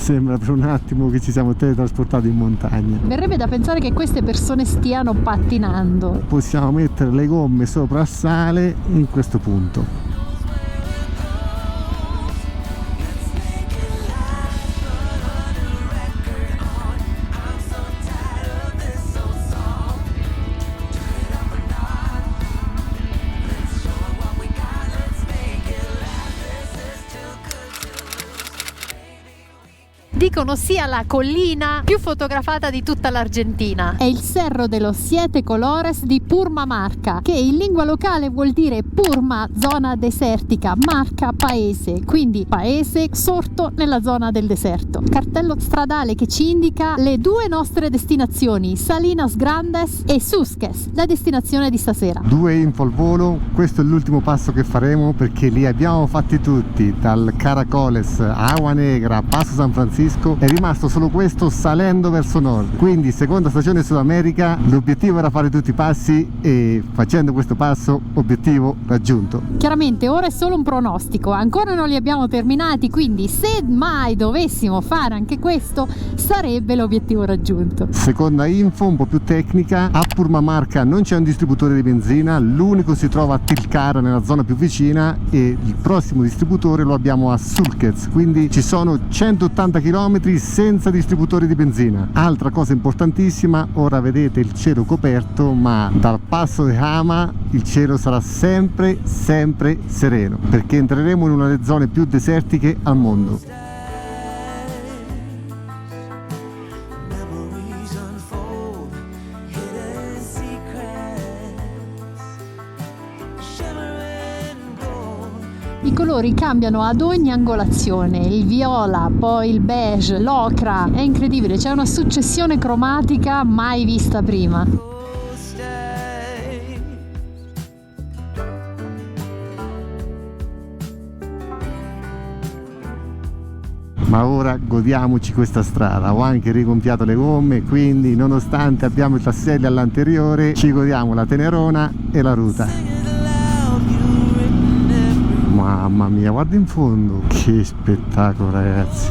Sembra per un attimo che ci siamo teletrasportati in montagna. Verrebbe da pensare che queste persone stiano pattinando. Possiamo mettere le gomme sopra il sale in questo punto. Dicono sia la collina più fotografata di tutta l'Argentina. È il Cerro de los Siete Colores di Purmamarca, che in lingua locale vuol dire Purma, zona desertica, Marca, paese, quindi paese sorto nella zona del deserto. Cartello stradale che ci indica le due nostre destinazioni, Salinas Grandes e Susques, la destinazione di stasera. 2 info al volo, questo è l'ultimo passo che faremo perché li abbiamo fatti tutti, dal Caracoles a Agua Negra, Passo San Francisco. È rimasto solo questo salendo verso nord, quindi seconda stagione Sud America. L'obiettivo era fare tutti i passi e facendo questo passo obiettivo raggiunto. Chiaramente ora è solo un pronostico, ancora non li abbiamo terminati, quindi se mai dovessimo fare anche questo sarebbe l'obiettivo raggiunto. Seconda info un po' più tecnica, a Purmamarca non c'è un distributore di benzina, l'unico si trova a Tilcara nella zona più vicina e il prossimo distributore lo abbiamo a Sulquez, quindi ci sono 180 km senza distributori di benzina. Altra cosa importantissima, ora vedete il cielo coperto, ma dal passo di Hama il cielo sarà sempre sereno, perché entreremo in una delle zone più desertiche al mondo. I colori cambiano ad ogni angolazione, il viola, poi il beige, l'ocra, è incredibile, c'è una successione cromatica mai vista prima. Ma ora godiamoci questa strada. Ho anche rigonfiato le gomme, quindi nonostante abbiamo i tasselli all'anteriore ci godiamo la tenerona e la ruta. Mamma mia, guarda in fondo, che spettacolo ragazzi,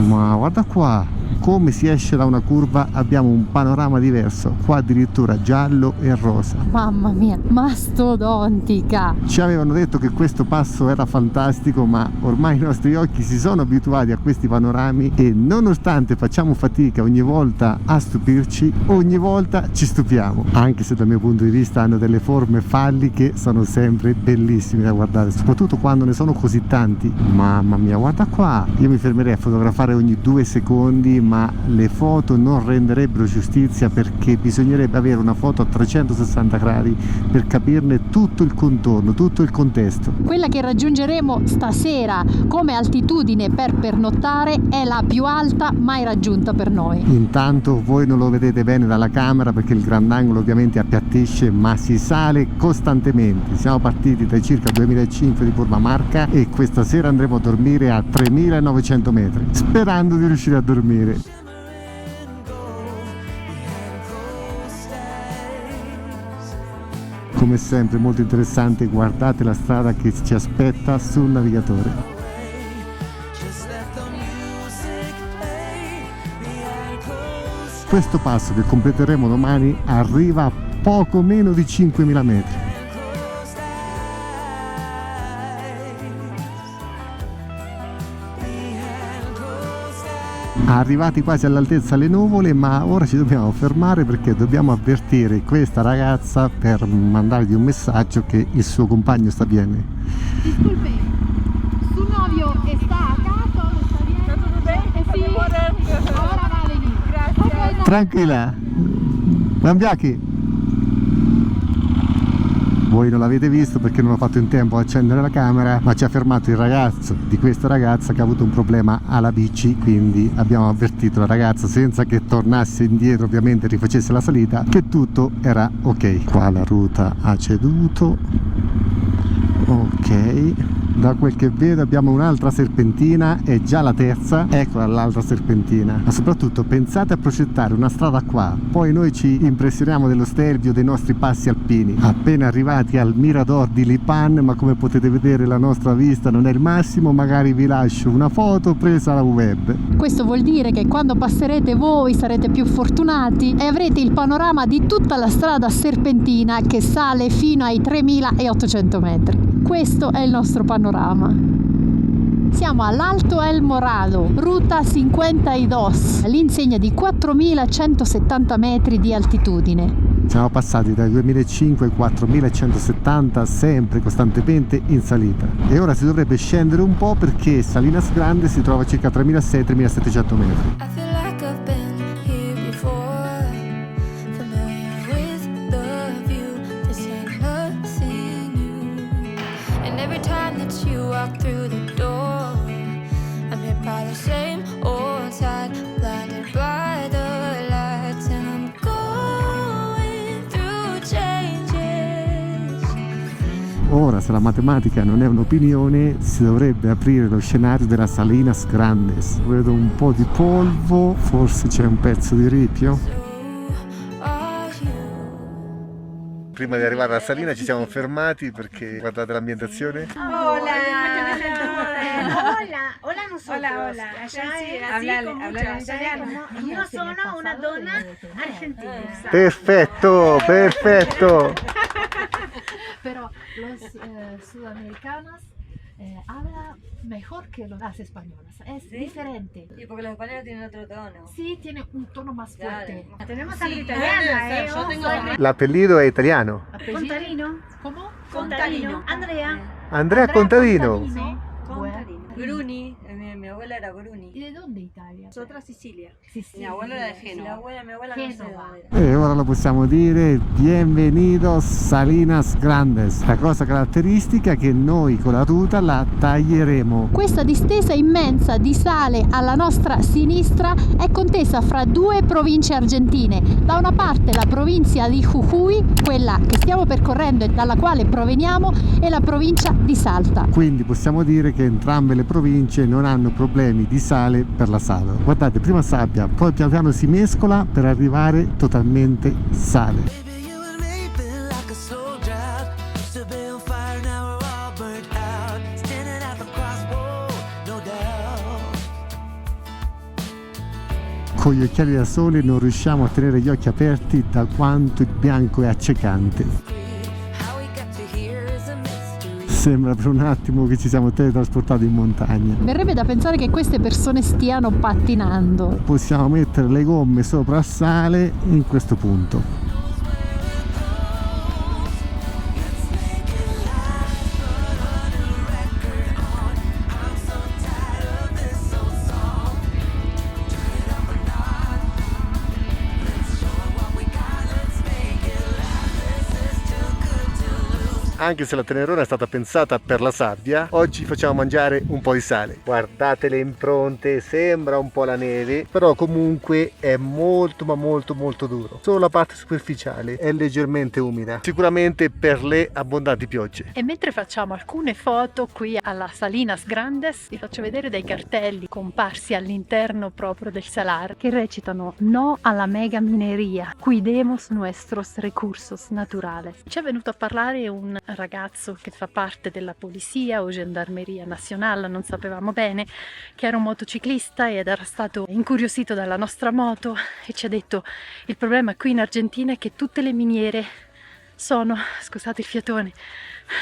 ma guarda qua come si esce da una curva, abbiamo un panorama diverso, qua addirittura giallo e rosa. Mamma mia, mastodontica! Ci avevano detto che questo passo era fantastico, ma ormai i nostri occhi si sono abituati a questi panorami e nonostante facciamo fatica ogni volta a stupirci, ogni volta ci stupiamo, anche se dal mio punto di vista hanno delle forme falliche, sono sempre bellissimi da guardare, soprattutto quando ne sono così tanti. Mamma mia, guarda qua, io mi fermerei a fotografare ogni 2 secondi, ma le foto non renderebbero giustizia, perché bisognerebbe avere una foto a 360 gradi per capirne tutto il contorno, tutto il contesto. Quella che raggiungeremo stasera come altitudine per pernottare è la più alta mai raggiunta per noi. Intanto voi non lo vedete bene dalla camera perché il grandangolo ovviamente appiattisce, ma si sale costantemente. Siamo partiti dai circa 2005 di Purmamarca e questa sera andremo a dormire a 3900 metri, sperando di riuscire a dormire. Come sempre molto interessante, guardate la strada che ci aspetta sul navigatore. Questo passo che completeremo domani arriva a poco meno di 5000 metri. Arrivati quasi all'altezza le nuvole, ma ora ci dobbiamo fermare perché dobbiamo avvertire questa ragazza per mandargli un messaggio che il suo compagno sta bene. Disculpe, su novio está acá, todo está bien. ¿Está todo bien? Sí, ahora va a venir. Gracias. Ok, no. Tranquilla, Lambiachi. Voi non l'avete visto perché non ho fatto in tempo a accendere la camera, ma ci ha fermato il ragazzo di questa ragazza che ha avuto un problema alla bici, quindi abbiamo avvertito la ragazza senza che tornasse indietro, ovviamente rifacesse la salita, che tutto era ok. Qua la ruota ha ceduto, ok. Da quel che vedo abbiamo un'altra serpentina, è già la terza, eccola l'altra serpentina. Ma soprattutto pensate a progettare una strada qua, poi noi ci impressioniamo dello Stelvio, dei nostri passi alpini. Appena arrivati al Mirador di Lipan, ma come potete vedere la nostra vista non è il massimo, magari vi lascio una foto presa alla web. Questo vuol dire che quando passerete voi sarete più fortunati e avrete il panorama di tutta la strada serpentina che sale fino ai 3800 metri. Questo è il nostro panorama. Siamo all'Alto El Morado, Ruta 52, all'insegna di 4170 metri di altitudine. Siamo passati dai 2005 ai 4170, sempre costantemente in salita. E ora si dovrebbe scendere un po' perché Salinas Grande si trova a circa 3600-3700 metri. Ora, se la matematica non è un'opinione, si dovrebbe aprire lo scenario della Salinas Grandes. Vedo un po' di polvo, forse c'è un pezzo di ripio. Prima di arrivare alla salina ci siamo fermati perché guardate l'ambientazione. Hola, nosotros. Hola. Hablale en italiano. Io sono una donna argentina. Perfetto. Pero los sudamericanos hablan mejor que las españolas. Es diferente. Y porque los españoles tienen otro tono. Sí, tiene un tono más fuerte. Claro. Tenemos sangre italiana, yo tengo L'apellido è italiano. Contarino. ¿Cómo? Contarino. Andrea Contadino. Contarino. Bruni, mi abuela era Bruni. ¿Y de dónde Italia? Nosotras Sicilia. Sicilia. Mi abuela era de Génova. Mi abuela no sé Génova. dónde era. E ora lo possiamo dire, bienvenidos Salinas Grandes. La cosa caratteristica è che noi con la tuta la taglieremo. Questa distesa immensa di sale alla nostra sinistra è contesa fra due province argentine. Da una parte la provincia di Jujuy, quella che stiamo percorrendo e dalla quale proveniamo, e la provincia di Salta. Quindi possiamo dire che entrambe le province non hanno problemi di sale per la sala. Guardate, prima sabbia, poi piano piano si mescola per arrivare totalmente sale. Con gli occhiali da sole non riusciamo a tenere gli occhi aperti da quanto il bianco è accecante. Sembra per un attimo che ci siamo teletrasportati in montagna. Verrebbe da pensare che queste persone stiano pattinando. Possiamo mettere le gomme sopra il sale in questo punto. Anche se la Tenerona è stata pensata per la sabbia, oggi facciamo mangiare un po' di sale. Guardate le impronte, sembra un po' la neve, però comunque è molto duro. Solo la parte superficiale è leggermente umida, sicuramente per le abbondanti piogge. E mentre facciamo alcune foto qui alla Salinas Grandes, vi faccio vedere dei cartelli comparsi all'interno proprio del salar che recitano: no alla mega mineria, cuidemos nuestros recursos naturales. Ci è venuto a parlare un ragazzo che fa parte della polizia o gendarmeria nazionale, non sapevamo bene, che era un motociclista ed era stato incuriosito dalla nostra moto e ci ha detto: il problema qui in Argentina è che tutte le miniere sono, scusate il fiatone,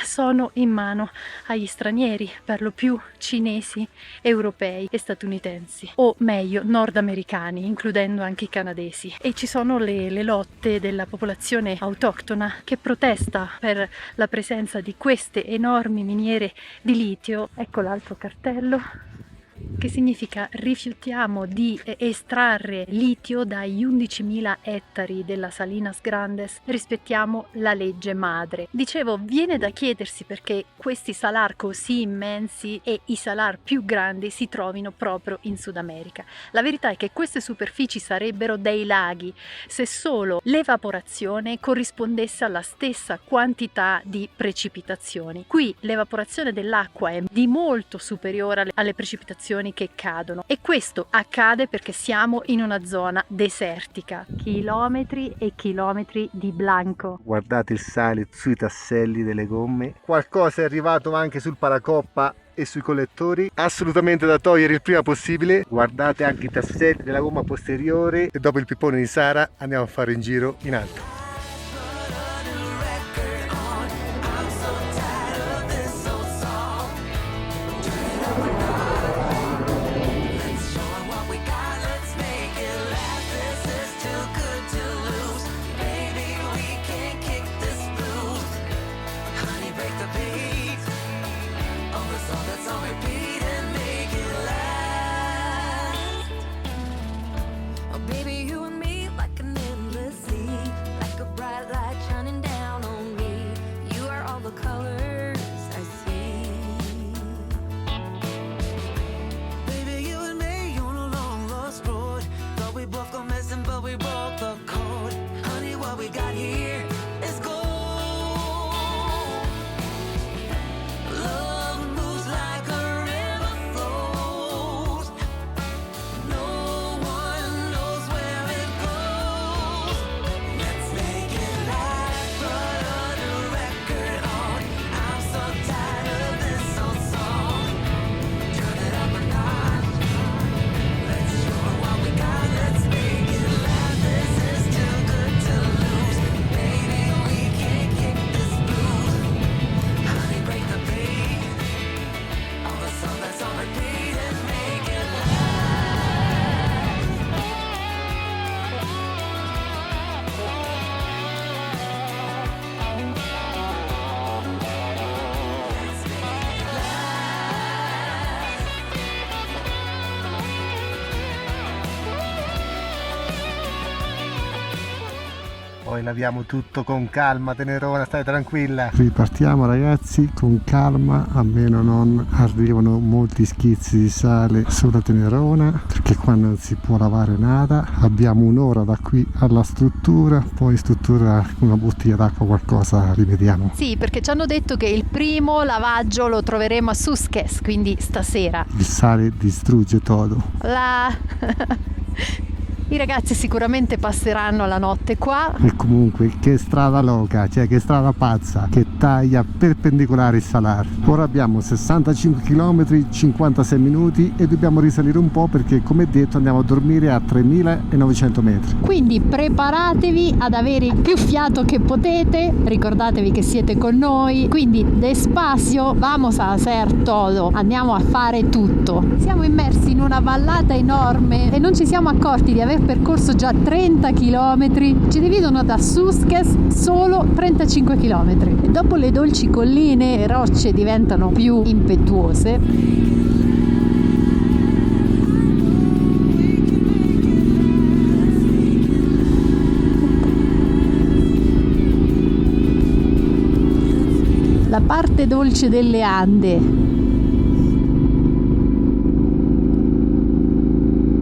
sono in mano agli stranieri, per lo più cinesi, europei e statunitensi, o meglio nordamericani, includendo anche i canadesi. E ci sono le lotte della popolazione autoctona che protesta per la presenza di queste enormi miniere di litio. Ecco l'altro cartello. che significa rifiutiamo di estrarre litio dagli 11.000 ettari della Salinas Grandes, rispettiamo la legge madre. Dicevo, viene da chiedersi perché questi salar così immensi e i salar più grandi si trovino proprio in Sud America. La verità è che queste superfici sarebbero dei laghi se solo l'evaporazione corrispondesse alla stessa quantità di precipitazioni. Qui l'evaporazione dell'acqua è di molto superiore alle precipitazioni che cadono, e questo accade perché siamo in una zona desertica. Chilometri e chilometri di blanco. Guardate il sale sui tasselli delle gomme, qualcosa è arrivato anche sul paracoppa e sui collettori, assolutamente da togliere il prima possibile. Guardate anche i tasselli della gomma posteriore, e dopo il pippone di Sara andiamo a fare un giro in alto. Poi laviamo tutto con calma, Tenerona, stai tranquilla. Ripartiamo ragazzi con calma, a meno non arrivano molti schizzi di sale sulla Tenerona, perché qua non si può lavare nada. Abbiamo un'ora da qui alla struttura, poi struttura con una bottiglia d'acqua qualcosa rivediamo. Sì, perché ci hanno detto che il primo lavaggio lo troveremo a Susques, quindi stasera. Il sale distrugge tutto. I ragazzi sicuramente passeranno la notte qua. E comunque che strada loca, cioè che strada pazza, che taglia perpendicolare il salar. Ora abbiamo 65 km, 56 minuti e dobbiamo risalire un po' perché, come detto, andiamo a dormire a 3900 metri. Quindi preparatevi ad avere il più fiato che potete, ricordatevi che siete con noi, quindi despacio, vamos a hacer todo, andiamo a fare tutto. Siamo immersi in una vallata enorme e non ci siamo accorti di aver percorso già 30 km, ci dividono da Susques solo 35 km e dopo le dolci colline le rocce diventano più impetuose. La parte dolce delle Ande.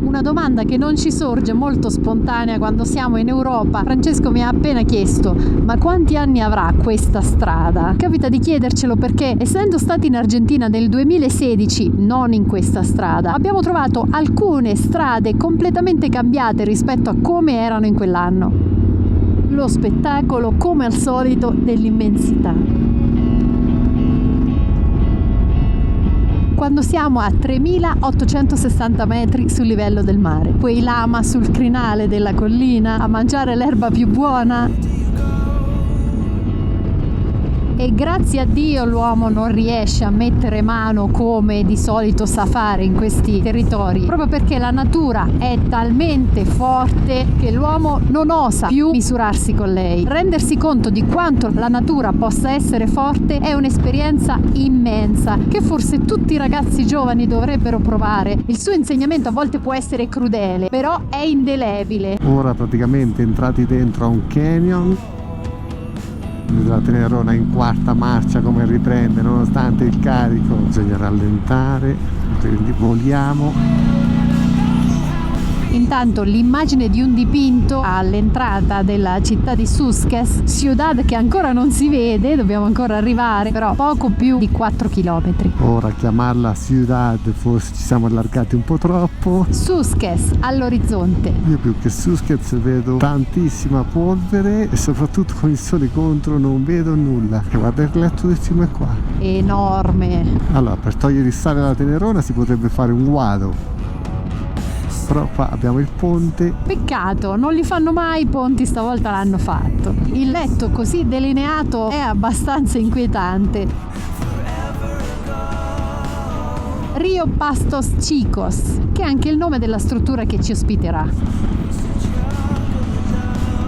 Una domanda che non ci sorge molto spontanea quando siamo in Europa. Francesco mi ha appena chiesto: ma quanti anni avrà questa strada? Capita di chiedercelo perché, essendo stati in Argentina nel 2016, non in questa strada, abbiamo trovato alcune strade completamente cambiate rispetto a come erano in quell'anno. Lo spettacolo, come al solito, dell'immensità. Quando siamo a 3860 metri sul livello del mare, quei lama sul crinale della collina a mangiare l'erba più buona. e grazie a Dio l'uomo non riesce a mettere mano come di solito sa fare in questi territori, proprio perché la natura è talmente forte che l'uomo non osa più misurarsi con lei. Rendersi conto di quanto la natura possa essere forte è un'esperienza immensa che forse tutti i ragazzi giovani dovrebbero provare. Il suo insegnamento a volte può essere crudele, però è indelebile. Ora praticamente entrati dentro a un canyon, la Tenerona in quarta marcia come riprende nonostante il carico, bisogna rallentare, quindi voliamo. Intanto l'immagine di un dipinto all'entrata della città di Susques, ciudad che ancora non si vede, dobbiamo ancora arrivare, però poco più di 4 chilometri. Ora chiamarla ciudad forse ci siamo allargati un po' troppo. Susques all'orizzonte. Io più che Susques vedo tantissima polvere e soprattutto con il sole contro non vedo nulla. E guarda il letto del fiume qua. Enorme. Allora, per togliere il sale alla Tenerona si potrebbe fare un guado. Però qua abbiamo il ponte. Peccato, non li fanno mai i ponti, stavolta l'hanno fatto. Il letto così delineato è abbastanza inquietante. Rio Pastos Chicos, che è anche il nome della struttura che ci ospiterà.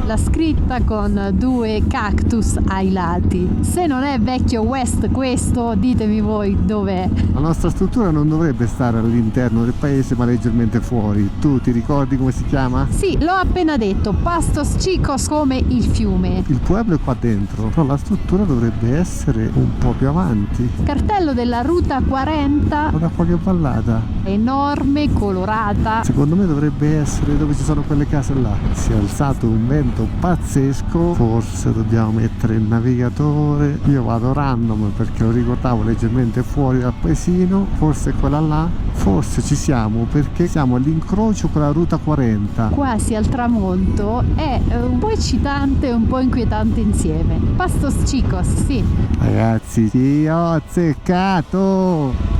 La scritta con 2 cactus ai lati. Se non è vecchio West questo, ditemi voi dov'è. La nostra struttura non dovrebbe stare all'interno del paese ma leggermente fuori. Tu ti ricordi come si chiama? Sì, l'ho appena detto, Pastos Chicos come il fiume. Il pueblo è qua dentro, però la struttura dovrebbe essere un po' più avanti. Cartello della Ruta 40. Guarda qua che vallata. Enorme, colorata. Secondo me dovrebbe essere dove ci sono quelle case là. Si è alzato un vento pazzesco, forse dobbiamo mettere il navigatore. Io vado random perché lo ricordavo leggermente fuori dal paesino, forse quella là, forse ci siamo perché siamo all'incrocio con la Ruta 40. Quasi al tramonto, è un po' eccitante e un po' inquietante insieme. Pastos Chicos, sì. Ragazzi, ti ho azzeccato!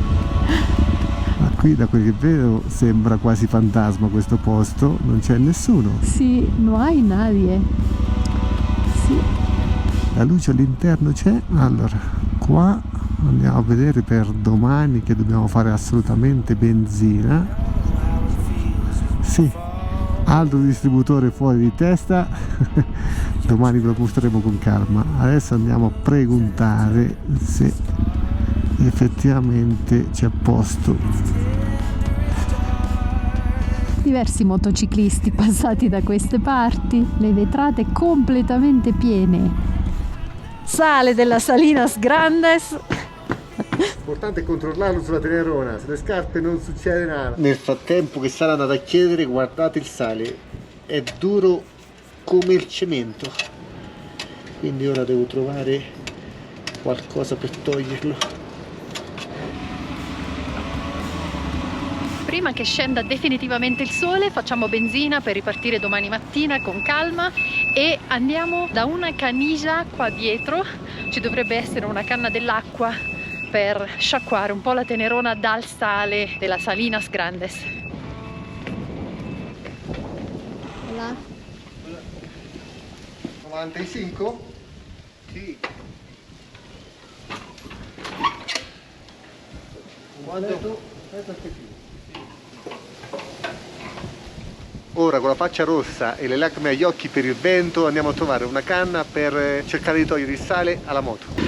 Ma qui da quel che vedo sembra quasi fantasma questo posto, non c'è nessuno. Sì, non hai nadie. Sì. La luce all'interno c'è. Allora, qua andiamo a vedere per domani che dobbiamo fare assolutamente benzina. Sì, altro distributore fuori di testa. Domani ve lo mostreremo con calma. Adesso andiamo a preguntare se effettivamente c'è posto. Diversi motociclisti passati da queste parti, le vetrate completamente piene. Sale della Salinas Grandes. L'importante è controllarlo sulla Tenerona, sulle scarpe non succede nada. Nel frattempo che Sara è andata a chiedere, guardate il sale, è duro come il cemento, quindi ora devo trovare qualcosa per toglierlo. Prima che scenda definitivamente il sole facciamo benzina per ripartire domani mattina con calma e andiamo da una caniglia qua dietro. Ci dovrebbe essere una canna dell'acqua per sciacquare un po' la Tenerona dal sale della Salinas Grandes. Hola. 95? Sì. Ora con la faccia rossa e le lacrime agli occhi per il vento andiamo a trovare una canna per cercare di togliere il sale alla moto.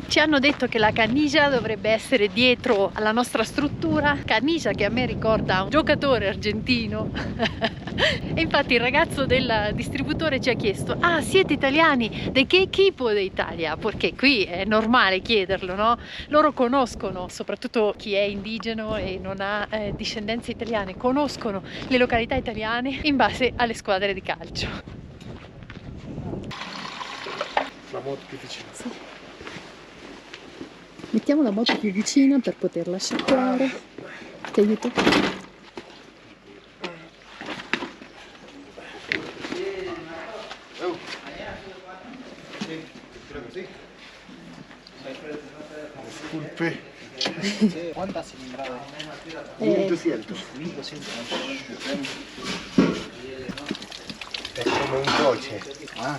Ci hanno detto che la caniglia dovrebbe essere dietro alla nostra struttura, caniglia che a me ricorda un giocatore argentino. E infatti il ragazzo del distributore ci ha chiesto: ah, siete italiani? Di che equipo d'Italia? Perché qui è normale chiederlo, no? Loro conoscono, soprattutto chi è indigeno e non ha discendenze italiane, conoscono le località italiane in base alle squadre di calcio. La moto più vicina. Sì. Mettiamo la moto più vicina per poterla sciacquare. Ti aiuto? Disculpe. ¿Cuántas cilindradas? 1200. 1200. È come un coce. Ah.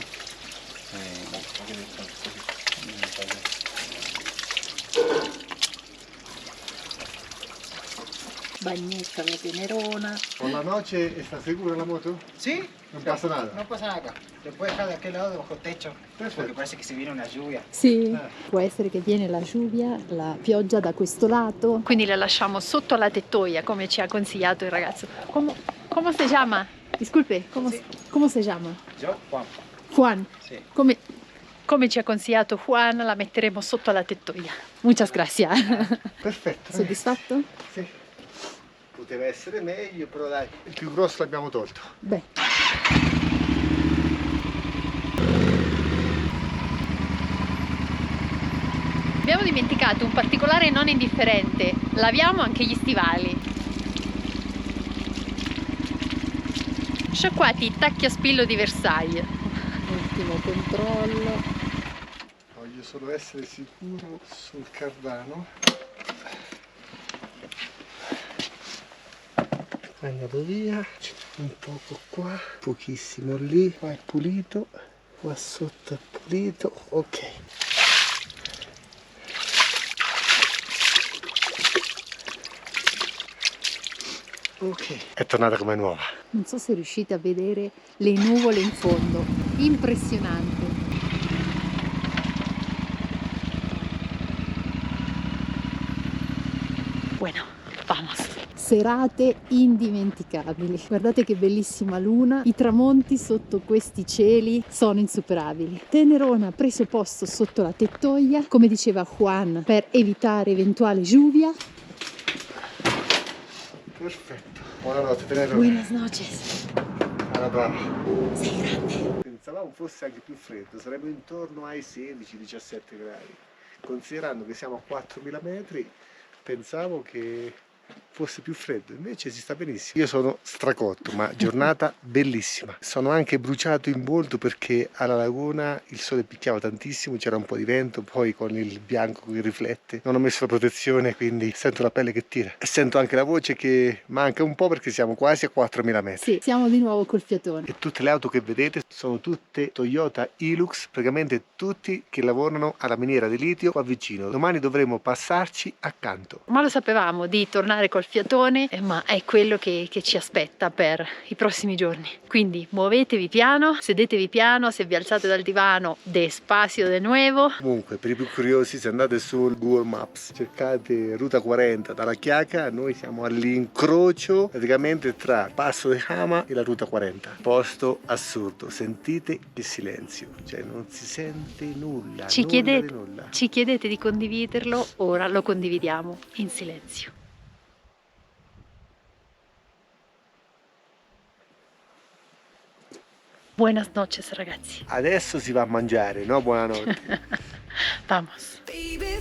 Bagnetta de Tenerona. Con la noche, ¿está segura la moto? ¿Sí? No pasa nada. No pasa nada acá. Se puede dejar de aquel lado debajo del techo. Porque parece che se viene una lluvia. Sì, può essere che viene la lluvia, la pioggia da questo lato. Quindi la lasciamo sotto la tettoia, come ci ha consigliato il ragazzo. Come si chiama? Disculpe, come si chiama? Yo, Juan. Juan. Sì. Come ci ha consigliato Juan, la metteremo sotto la tettoia. Muchas gracias. Perfetto. Soddisfatto? Sì. Poteva essere meglio, però dai, il più grosso l'abbiamo tolto. Beh. Abbiamo dimenticato un particolare non indifferente. Laviamo anche gli stivali. Sciacquati i tacchi a spillo di Versailles. Ultimo controllo. Voglio solo essere sicuro sul cardano. È andato via, un poco qua, pochissimo lì, qua è pulito, qua sotto è pulito, ok. Ok, è tornata come nuova. Non so se riuscite a vedere le nuvole in fondo. Impressionante. Bueno, vamos. Serate indimenticabili. Guardate che bellissima luna. I tramonti sotto questi cieli sono insuperabili. Tenerona ha preso posto sotto la tettoia, come diceva Juan, per evitare eventuale lluvia. Perfetto. Buonanotte Tenerona. Buenas noches. Alla brava. Sei grande. Pensavamo fosse anche più freddo, sarebbe intorno ai 16-17 gradi. Considerando che siamo a 4.000 metri, pensavo che fosse più freddo, invece si sta benissimo. Io sono stracotto, ma giornata bellissima. Sono anche bruciato in volto perché alla laguna il sole picchiava tantissimo, c'era un po' di vento, poi con il bianco che riflette non ho messo la protezione, quindi sento la pelle che tira e sento anche la voce che manca un po' perché siamo quasi a 4.000 metri. Sì, siamo di nuovo col fiatone. E tutte le auto che vedete sono tutte Toyota Hilux, praticamente tutti che lavorano alla miniera di litio qua vicino. Domani dovremo passarci accanto. Ma lo sapevamo di tornare col fiatone, ma è quello che ci aspetta per i prossimi giorni. Quindi muovetevi piano, sedetevi piano, se vi alzate dal divano despacio de nuevo. Comunque, per i più curiosi, se andate sul Google Maps, cercate Ruta 40 dalla Chiaca, noi siamo all'incrocio praticamente tra Passo de Jama e la Ruta 40. Posto assurdo, sentite il silenzio, cioè non si sente nulla. Ci nulla. chiedete di condividerlo, ora lo condividiamo in silenzio. Buenas noches ragazzi. Adesso si va a mangiare, no? Buonanotte. Vamos. Baby,